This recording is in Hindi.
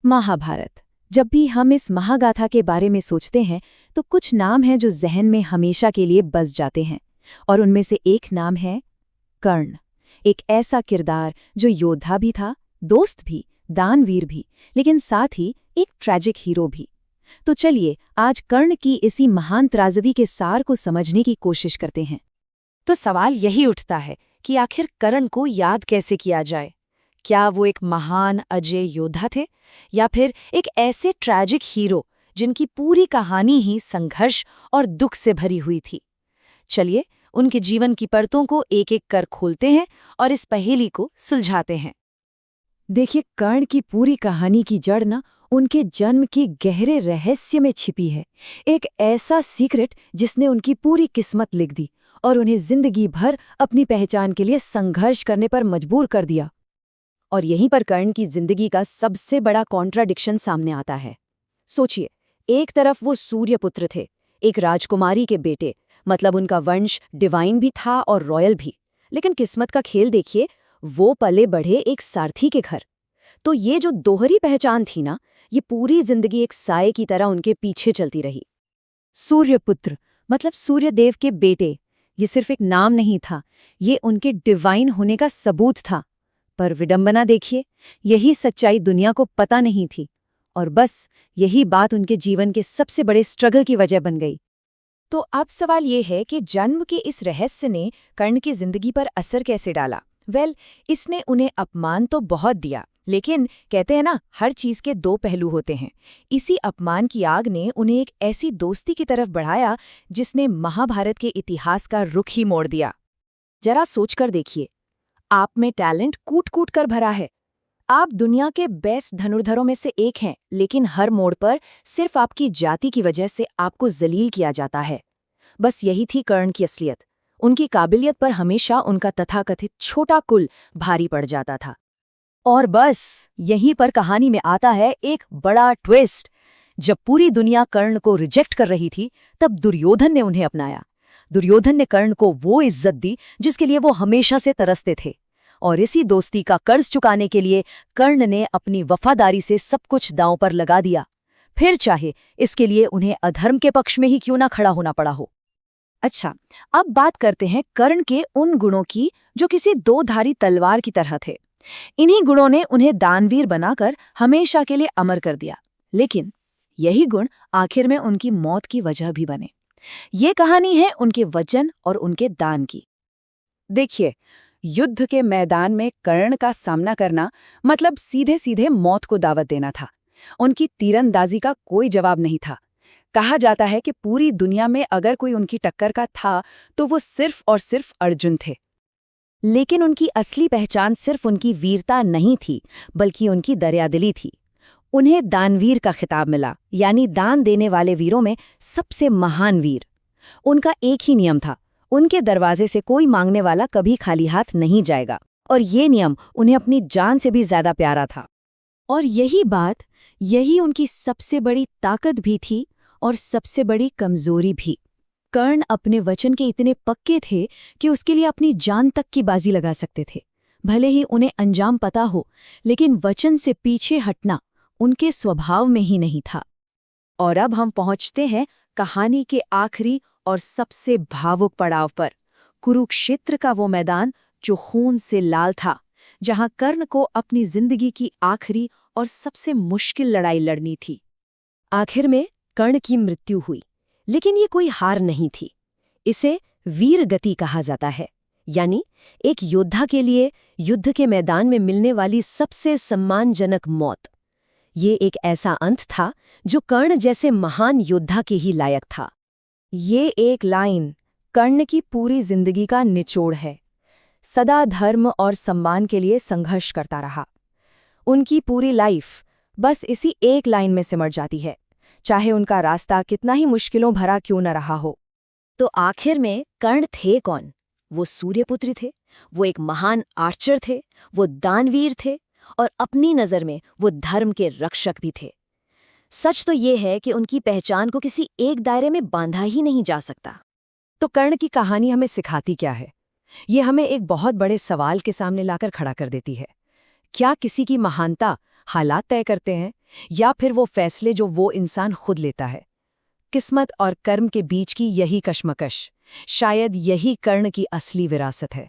महाभारत। जब भी हम इस महागाथा के बारे में सोचते हैं तो कुछ नाम हैं जो जहन में हमेशा के लिए बस जाते हैं, और उनमें से एक नाम है कर्ण। एक ऐसा किरदार जो योद्धा भी था, दोस्त भी, दानवीर भी, लेकिन साथ ही एक ट्रैजिक हीरो भी। तो चलिए आज कर्ण की इसी महान त्राजदी के सार को समझने की कोशिश करते हैं। तो सवाल यही उठता है कि आखिर कर्ण को याद कैसे किया जाए। क्या वो एक महान अजय योद्धा थे, या फिर एक ऐसे ट्रैजिक हीरो जिनकी पूरी कहानी ही संघर्ष और दुख से भरी हुई थी। चलिए उनके जीवन की परतों को एक एक कर खोलते हैं और इस पहेली को सुलझाते हैं। देखिए, कर्ण की पूरी कहानी की जड़ ना उनके जन्म की गहरे रहस्य में छिपी है। एक ऐसा सीक्रेट जिसने उनकी पूरी किस्मत लिख दी और उन्हें जिंदगी भर अपनी पहचान के लिए संघर्ष करने पर मजबूर कर दिया। और यहीं पर कर्ण की जिंदगी का सबसे बड़ा कॉन्ट्राडिक्शन सामने आता है। सोचिए, एक तरफ वो सूर्यपुत्र थे, एक राजकुमारी के बेटे, मतलब उनका वंश डिवाइन भी था और रॉयल भी। लेकिन किस्मत का खेल देखिए, वो पले बढ़े एक सारथी के घर। तो ये जो दोहरी पहचान थी ना, ये पूरी जिंदगी एक साए की तरह उनके पीछे चलती रही। सूर्यपुत्र मतलब सूर्यदेव के बेटे, ये सिर्फ एक नाम नहीं था, ये उनके डिवाइन होने का सबूत था। पर विडंबना देखिए, यही सच्चाई दुनिया को पता नहीं थी, और बस यही बात उनके जीवन के सबसे बड़े स्ट्रगल की वजह बन गई। तो अब सवाल ये है कि जन्म के इस रहस्य ने कर्ण की जिंदगी पर असर कैसे डाला। इसने उन्हें अपमान तो बहुत दिया, लेकिन कहते हैं ना, हर चीज के दो पहलू होते हैं। इसी अपमान की आग ने उन्हें एक ऐसी दोस्ती की तरफ बढ़ाया जिसने महाभारत के इतिहास का रुख ही मोड़ दिया। जरा सोचकर देखिए, आप में टैलेंट कूट कूट कर भरा है, आप दुनिया के बेस्ट धनुर्धरों में से एक हैं, लेकिन हर मोड़ पर सिर्फ आपकी जाति की वजह से आपको जलील किया जाता है। बस यही थी कर्ण की असलियत। उनकी काबिलियत पर हमेशा उनका तथाकथित छोटा कुल भारी पड़ जाता था। और बस यहीं पर कहानी में आता है एक बड़ा ट्विस्ट। जब पूरी दुनिया कर्ण को रिजेक्ट कर रही थी, तब दुर्योधन ने उन्हें अपनाया। दुर्योधन ने कर्ण को वो इज्जत दी जिसके लिए वो हमेशा से तरसते थे, और इसी दोस्ती का कर्ज चुकाने के लिए कर्ण ने अपनी वफादारी से सब कुछ दांव पर लगा दिया, फिर चाहे इसके लिए उन्हें अधर्म के पक्ष में ही क्यों ना खड़ा होना पड़ा हो। अच्छा, अब बात करते हैं कर्ण के उन गुणों की जो किसी दो-धारी तलवार की तरह थे। इन्हीं गुणों ने उन्हें दानवीर बनाकर हमेशा के लिए अमर कर दिया, लेकिन यही गुण आखिर में उनकी मौत की वजह भी बने। ये कहानी है उनके वचन और उनके दान की। देखिए, युद्ध के मैदान में कर्ण का सामना करना मतलब सीधे सीधे मौत को दावत देना था। उनकी तीरंदाजी का कोई जवाब नहीं था। कहा जाता है कि पूरी दुनिया में अगर कोई उनकी टक्कर का था तो वो सिर्फ और सिर्फ अर्जुन थे। लेकिन उनकी असली पहचान सिर्फ उनकी वीरता नहीं थी, बल्कि उनकी दरियादिली थी। उन्हें दानवीर का खिताब मिला, यानी दान देने वाले वीरों में सबसे महान वीर। उनका एक ही नियम था, उनके दरवाजे से कोई मांगने वाला कभी खाली हाथ नहीं जाएगा, और ये नियम उन्हें अपनी जान से भी ज्यादा प्यारा था। और यही उनकी सबसे बड़ी ताकत भी थी और सबसे बड़ी कमजोरी भी। कर्ण अपने वचन के इतने पक्के थे कि उसके लिए अपनी जान तक की बाजी लगा सकते थे। भले ही उन्हें अंजाम पता हो, लेकिन वचन से पीछे हटना उनके स्वभाव में ही नहीं था। और अब हम पहुंचते हैं कहानी के आखिरी और सबसे भावुक पड़ाव पर, कुरुक्षेत्र का वो मैदान जो खून से लाल था, जहां कर्ण को अपनी जिंदगी की आखिरी और सबसे मुश्किल लड़ाई लड़नी थी। आखिर में कर्ण की मृत्यु हुई, लेकिन ये कोई हार नहीं थी। इसे वीर गति कहा जाता है, यानी एक योद्धा के लिए युद्ध के मैदान में मिलने वाली सबसे सम्मानजनक मौत। ये एक ऐसा अंत था जो कर्ण जैसे महान योद्धा के ही लायक था। ये एक लाइन कर्ण की पूरी जिंदगी का निचोड़ है। सदा धर्म और सम्मान के लिए संघर्ष करता रहा। उनकी पूरी लाइफ बस इसी एक लाइन में सिमट जाती है, चाहे उनका रास्ता कितना ही मुश्किलों भरा क्यों न रहा हो। तो आखिर में कर्ण थे कौन? वो सूर्यपुत्र थे, वो एक महान आर्चर थे, वो दानवीर थे, और अपनी नज़र में वो धर्म के रक्षक भी थे। सच तो ये है कि उनकी पहचान को किसी एक दायरे में बांधा ही नहीं जा सकता। तो कर्ण की कहानी हमें सिखाती क्या है? ये हमें एक बहुत बड़े सवाल के सामने लाकर खड़ा कर देती है। क्या किसी की महानता हालात तय करते हैं, या फिर वो फैसले जो वो इंसान खुद लेता है? किस्मत और कर्म के बीच की यही कशमकश, शायद यही कर्ण की असली विरासत है।